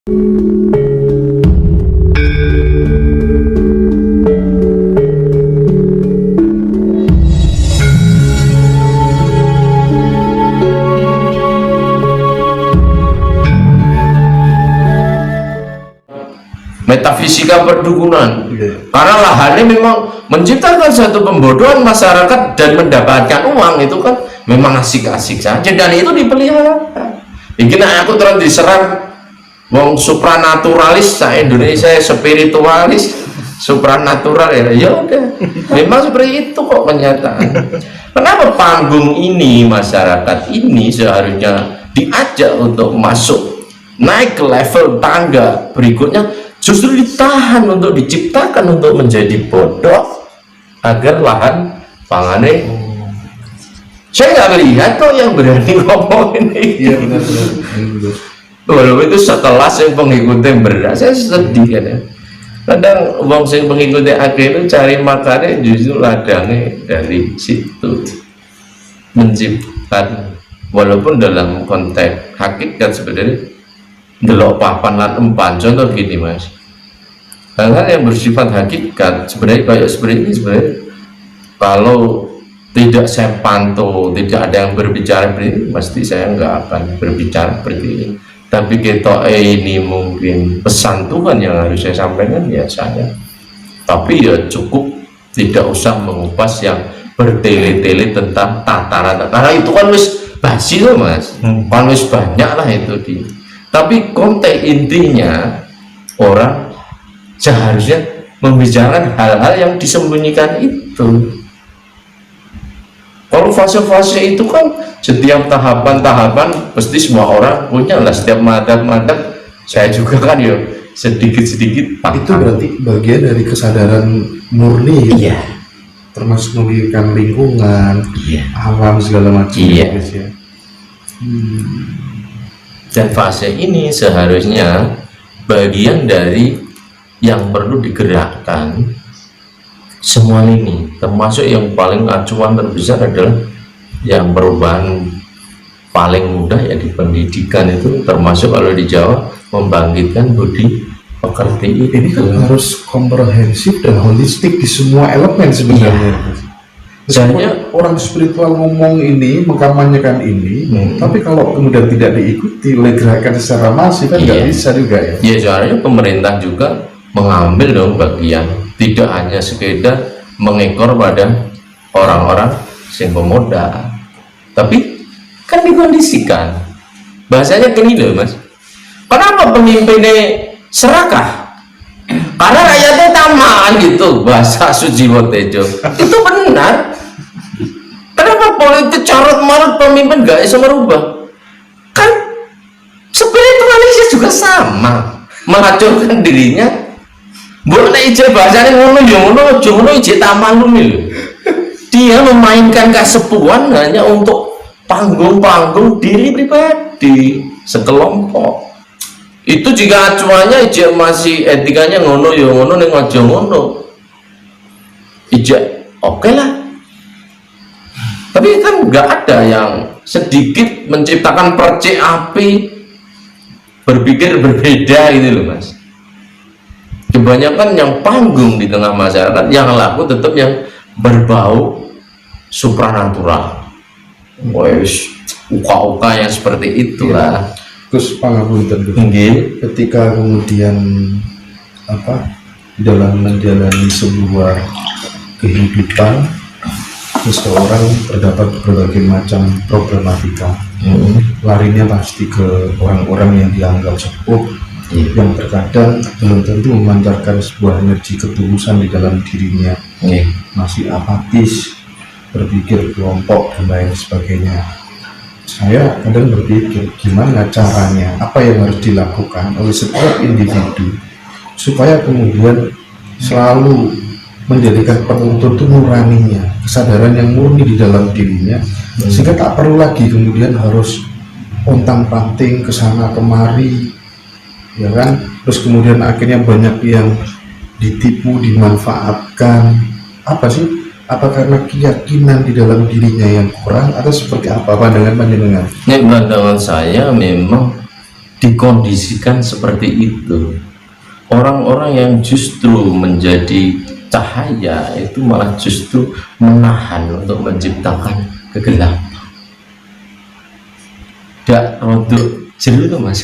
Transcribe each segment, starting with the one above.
Metafisika perdukunan, karena lahannya memang menciptakan satu pembodohan masyarakat dan mendapatkan uang, itu kan memang asik-asik saja dan itu dipelihara. Ini aku terus diserang wong supranaturalis, Indonesia spiritualis, supranatural ya udah, memang seperti itu kok kenyataan. Kenapa panggung ini, masyarakat ini seharusnya diajak untuk masuk naik ke level tangga berikutnya, justru ditahan untuk diciptakan untuk menjadi bodoh agar lahan pangannya. Saya nggak lihat kok yang berani ngomong ini. Iya benar. Walaupun itu sekelas yang pengikutnya berat, saya sedih kan ya. Kadang wong sing pengikutnya akhir itu cari makannya justru ladangnya dari situ menciptakan, walaupun dalam konteks hakikat sebenarnya delok papan lan empan. Contoh gini mas, hal-hal yang bersifat hakikat sebenarnya kayak seperti ini, sebenarnya kalau tidak saya pantau, tidak ada yang berbicara seperti ini, pasti saya nggak akan berbicara seperti ini. Tapi kita ini mungkin pesan Tuhan yang harus saya sampaikan ya saya, tapi ya cukup tidak usah mengupas yang bertele-tele tentang tataran, karena itu kan wis basi loh mas, kan wis banyak lah itu di. Tapi konteks intinya orang seharusnya membicarakan hal-hal yang disembunyikan itu. Kalau fase-fase itu kan setiap tahapan-tahapan pasti semua orang punya lah, setiap madhab-madhab. Saya juga kan ya sedikit-sedikit paham. Itu berarti bagian dari kesadaran murni, iya, termasuk memikirkan lingkungan, iya, alam segala macam, iya. Ya. Dan fase ini seharusnya bagian dari yang perlu digerakkan semua ini, termasuk yang paling acuan terbesar adalah yang perubahan paling mudah ya di pendidikan itu, termasuk kalau di Jawa membangkitkan budi pekerti. Ini kan harus komprehensif dan holistik di semua elemen sebenarnya. Misalnya orang spiritual ngomong ini, mengkampanyekan ini, tapi kalau kemudian tidak diikuti oleh gerakan secara masif kan nggak bisa juga ya. Ya soalnya pemerintah juga mengambil dong bagian, tidak hanya sekedar mengekor pada orang-orang sing pemodal, tapi kan dikondisikan. Bahasanya gini loh mas, kenapa pemimpinnya serakah? Karena rakyatnya tamaan gitu, bahasa Sujiwo Tejo itu benar. Kenapa politik carut-marut pemimpin gak bisa merubah? Kan spiritualisnya juga sama, menghancurkan dirinya. Boleh ije bahasanya ngono ya ngono, ngono ije taman lho. Dia memainkan kesepuan hanya untuk panggung-panggung diri pribadi sekelompok. Itu jika acuannya ije masih etikanya ngono ya ngono, ning aja ngono, ije oke lah. Tapi kan nggak ada yang sedikit menciptakan percik api berpikir berbeda gitu loh mas. Kebanyakan yang panggung di tengah masyarakat, yang laku tetap yang berbau supranatural. Wes uka-uka yang seperti itulah. Gus pangapunten, ketika kemudian dalam menjalani sebuah kehidupan seseorang terdapat berbagai macam problematika, larinya pasti ke orang-orang yang dianggap sepuh, yang terkadang belum tentu memancarkan sebuah energi ketulusan di dalam dirinya, masih apatis, berpikir kelompok dan lain sebagainya. Saya kadang berpikir gimana caranya, apa yang harus dilakukan oleh setiap individu supaya kemudian selalu menjadikan penuntut itu nuraninya, kesadaran yang murni di dalam dirinya, sehingga tak perlu lagi kemudian harus pontang-panting ke sana kemari, ya kan? Terus kemudian akhirnya banyak yang ditipu, dimanfaatkan. Apa sih? Apa karena keyakinan di dalam dirinya yang kurang, atau seperti apa pandangan panjenengan? Pandangan saya memang dikondisikan seperti itu. Orang-orang yang justru menjadi cahaya itu malah justru menahan untuk menciptakan kegelapan. Tidak rodok jeru itu mas.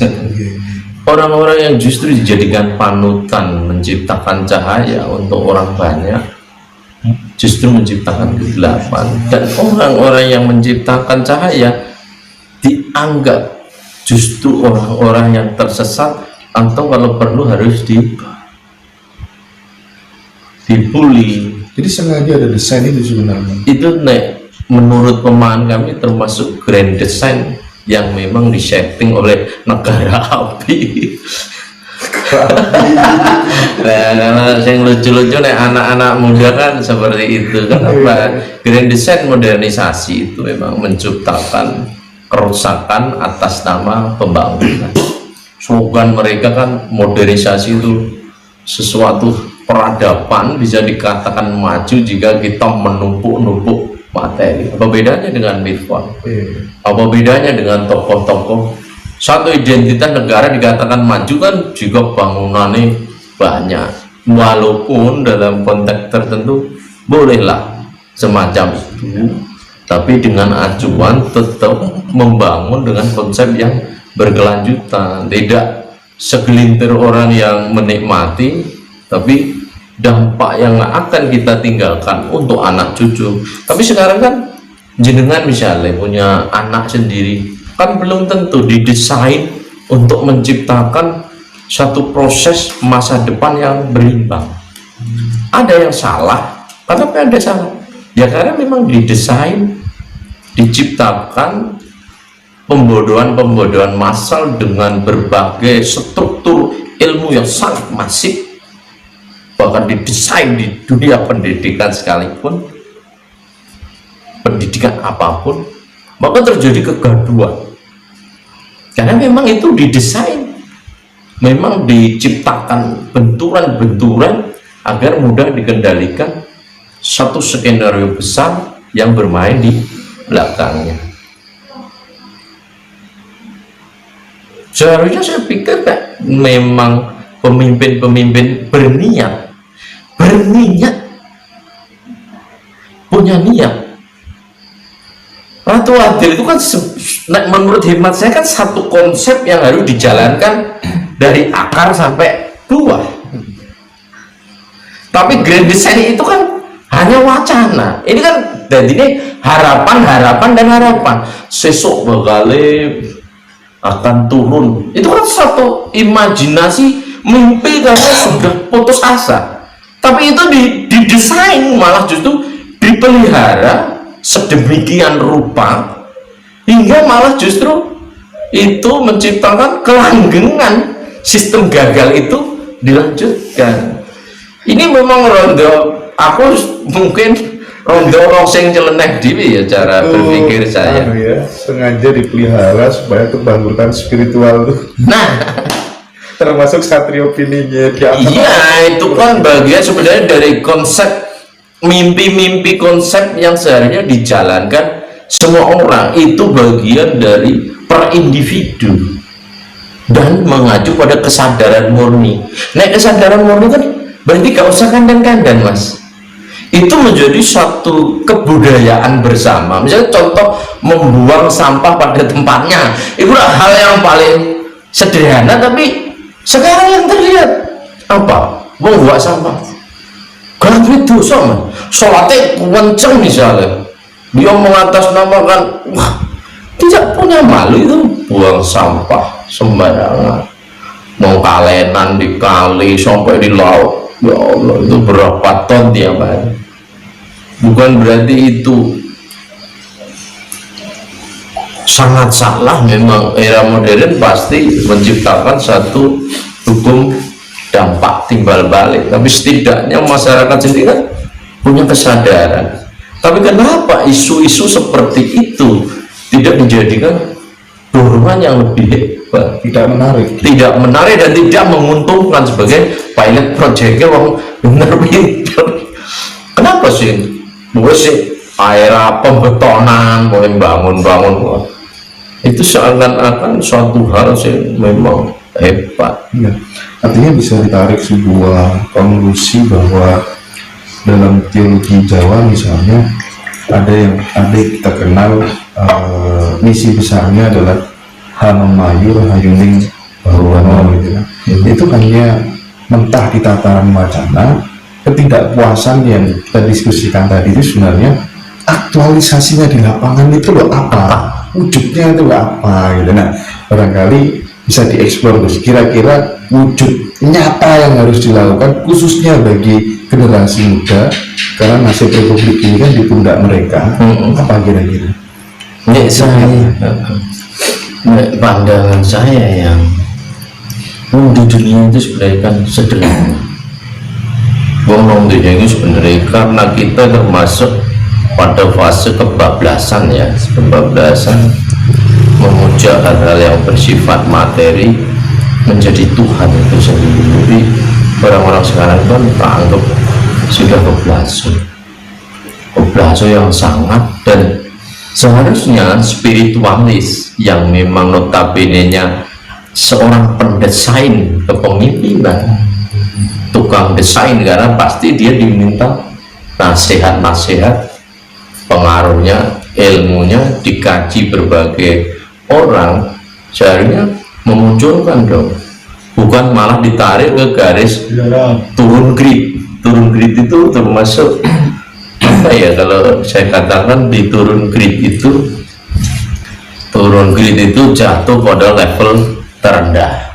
Orang-orang yang justru dijadikan panutan menciptakan cahaya untuk orang banyak justru menciptakan kegelapan, dan orang-orang yang menciptakan cahaya dianggap justru orang-orang yang tersesat atau kalau perlu harus dibully. Jadi sengaja ada desain itu sebenarnya. Itu menurut pemahaman kami termasuk grand design yang memang disetting oleh negara api. Nah, yang lucu-lucu anak-anak muda kan seperti itu. Kenapa? Grand design modernisasi itu memang menciptakan kerusakan atas nama pembangunan. Slogan mereka kan modernisasi itu sesuatu peradaban, bisa dikatakan maju jika kita menumpuk-numpuk materi. Apa bedanya dengan Mirfan? Apa bedanya dengan tokoh-tokoh? Satu identitas negara dikatakan maju kan jika bangunannya banyak, walaupun dalam konteks tertentu bolehlah semacam itu, tapi dengan acuan tetap membangun dengan konsep yang berkelanjutan, tidak segelintir orang yang menikmati tapi dampak yang akan kita tinggalkan untuk anak cucu. Tapi sekarang kan jenengan misalnya punya anak sendiri kan belum tentu didesain untuk menciptakan satu proses masa depan yang berimbang. Ada yang salah, kenapa ada salah? Ya karena memang didesain, diciptakan pembodohan-pembodohan massal dengan berbagai struktur ilmu yang sangat masif, bahkan didesain di dunia pendidikan sekalipun, pendidikan apapun, maka terjadi kegaduhan. Karena memang itu didesain, memang diciptakan benturan-benturan agar mudah dikendalikan satu skenario besar yang bermain di belakangnya. Seharusnya saya pikir memang pemimpin-pemimpin berniat punya niat. Ratu Adil itu kan menurut hemat saya kan satu konsep yang harus dijalankan dari akar sampai buah. Tapi grand design itu kan hanya wacana. Ini kan dan ini harapan dan harapan. Sesok bakal akan turun. Itu kan satu imajinasi, mimpi karena sudah putus asa. Tapi itu didesain malah justru dipelihara sedemikian rupa hingga malah justru itu menciptakan kelanggengan, sistem gagal itu dilanjutkan. Ini memang rondo, aku mungkin rondo sing nyeleneh dhewe ya cara berpikir saya. Ya, sengaja dipelihara supaya kebangkitan spiritual tuh. Nah, termasuk satrio pininya. Iya, itu kan bagian sebenarnya dari konsep mimpi-mimpi konsep yang seharusnya dijalankan semua orang, itu bagian dari per individu dan mengacu pada kesadaran murni. Nah, kesadaran murni kan berarti gak usah kandang-kandang mas, itu menjadi satu kebudayaan bersama. Misalnya contoh membuang sampah pada tempatnya, itu hal yang paling sederhana, tapi sekarang yang terlihat apa? Membuang sampah karena itu sama sholatnya kenceng misalnya, dia mengatasnamakan, wah tidak punya malu itu buang sampah sembarangan, mau kalenan di kali sampai di laut, ya Allah itu berapa ton tiap hari. Bukan berarti itu sangat salah. Memang era modern pasti menciptakan satu hukum dampak timbal balik, tapi setidaknya masyarakat sendiri kan punya kesadaran. Tapi kenapa isu-isu seperti itu tidak dijadikan dorongan yang lebih hebat, tidak menarik dan tidak menguntungkan sebagai pilot projectnya wong bener pinter. Kenapa sih? Gue sih era pembetonan, mulai bangun Itu seakan-akan suatu hal yang memang hebat. Ya, artinya bisa ditarik sebuah konklusi bahwa dalam teologi Jawa misalnya ada kita kenal misi besarnya adalah Hanomayur Hayuning Bahuwano gitu ya. Itu hanya mentah di tataran wacana. Ketidakpuasan yang kita diskusikan tadi itu sebenarnya aktualisasinya di lapangan itu loh apa, wujudnya itu apa gitu. Nah, barangkali bisa dieksplor terus kira-kira wujud nyata yang harus dilakukan khususnya bagi generasi muda, karena nasib republik ini kan di pundak mereka. Apa kira-kira? Pandangan saya yang di dunia itu sebenarnya kan sederhana. Ngomong dunia ini sebenarnya karena kita termasuk pada fase kebablasan ya, kebablasan memuja hal-hal yang bersifat materi menjadi Tuhan itu sendiri. Jadi orang-orang sekarang kan teranggap sudah keblaso yang sangat, dan seharusnya spiritualis yang memang notabene-nya seorang pendesain kepemimpinan, tukang desain, karena pasti dia diminta nasihat-nasihat, pengaruhnya, ilmunya dikaji berbagai orang, seharusnya memunculkan dong, bukan malah ditarik ke garis turun grid. Turun grid itu termasuk apa ya, kalau saya katakan di turun grid itu jatuh pada level terendah.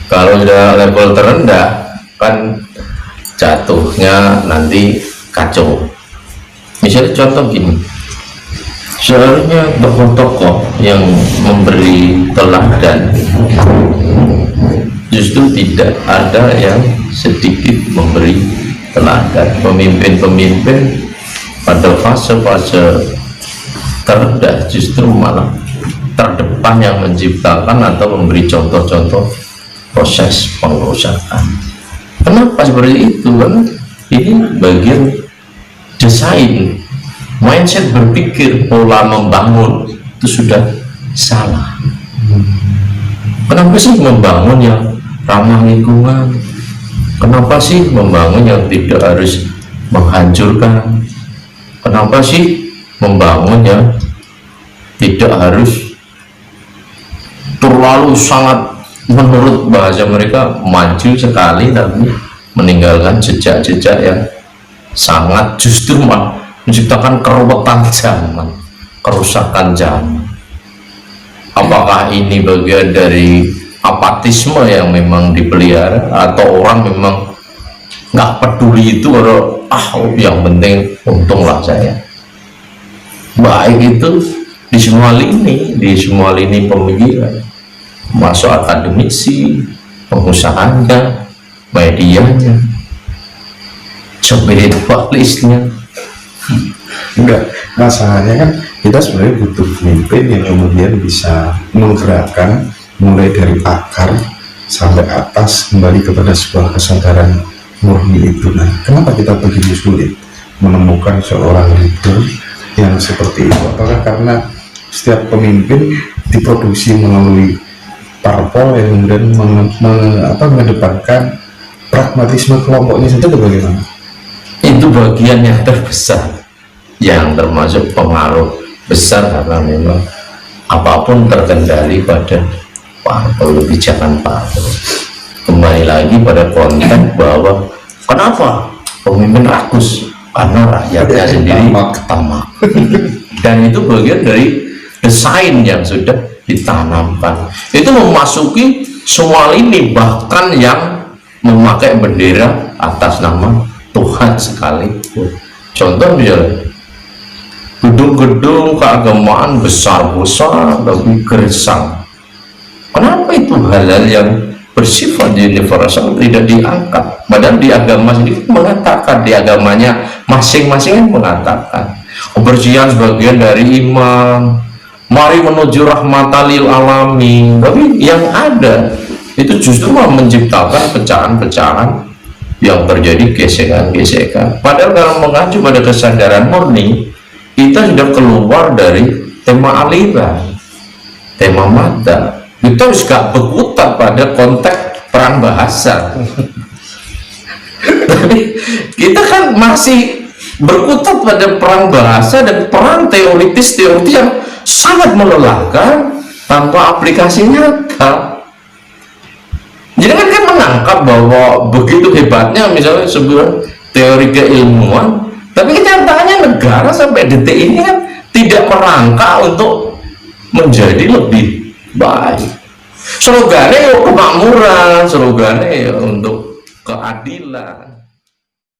Kalau sudah level terendah kan jatuhnya nanti kacau. Misalnya contoh gini, seharusnya tokoh-tokoh yang memberi teladan justru tidak ada yang sedikit memberi teladan. Pemimpin-pemimpin pada fase-fase terendah justru malah terdepan yang menciptakan atau memberi contoh-contoh proses pengurusan. Kenapa seperti itu? Kan ini bagian desain, mindset berpikir, pola membangun itu sudah salah. Kenapa sih membangun yang ramah lingkungan? Kenapa sih membangun yang tidak harus menghancurkan? Kenapa sih membangun yang tidak harus terlalu sangat, menurut bahasa mereka, maju sekali tapi meninggalkan jejak-jejak yang sangat justru menciptakan keruwetan zaman, kerusakan zaman? Apakah ini bagian dari apatisme yang memang dipelihara, atau orang memang nggak peduli itu, kalau yang penting untunglah saya? Baik itu di semua lini pemikiran, masuk akademisi, pengusahanya, medianya, spiritualisnya. Enggak, masalahnya kan kita sebenarnya butuh pemimpin yang kemudian bisa menggerakkan mulai dari akar sampai atas kembali kepada sebuah kesadaran murni itu. Nah, kenapa kita begitu sulit menemukan seorang leader yang seperti itu? Apakah karena setiap pemimpin diproduksi melalui parpol yang kemudian mengedepankan pragmatisme kelompoknya saja, atau bagaimana? Itu bagian yang terbesar, yang termasuk pengaruh besar, karena memang apapun terkendali pada parpol, kebijakan parpol. Kembali lagi pada konteks bahwa kenapa pemimpin rakus, karena rakyatnya sendiri tamak. Dan itu bagian dari desain yang sudah ditanamkan. Itu memasuki semua lini, bahkan yang memakai bendera atas nama Tuhan sekalipun. Contoh misalnya gedung-gedung keagamaan besar-besar tapi gersang. Kenapa itu hal-hal yang bersifat universal tidak diangkat? Padahal di agama sendiri mengatakan, di agamanya masing-masing mengatakan kebersihan sebagian dari iman, mari menuju rahmatan lil alamin. Tapi yang ada itu justru menciptakan pecahan-pecahan yang terjadi, gesekan-gesekan. Padahal kalau mengacu pada kesadaran murni, kita sudah keluar dari tema aliran, tema mata. Kita harus gak berkutat pada konteks perang bahasa. Tapi kita kan masih berkutat pada perang bahasa dan perang teoritis yang sangat melelahkan tanpa aplikasi nyata. Jadi kan menangkap bahwa begitu hebatnya misalnya sebuah teori keilmuan, tapi kenyataannya negara sampai detik ini kan tidak merangkak untuk menjadi lebih baik. Slogannya kemakmuran, slogannya untuk keadilan.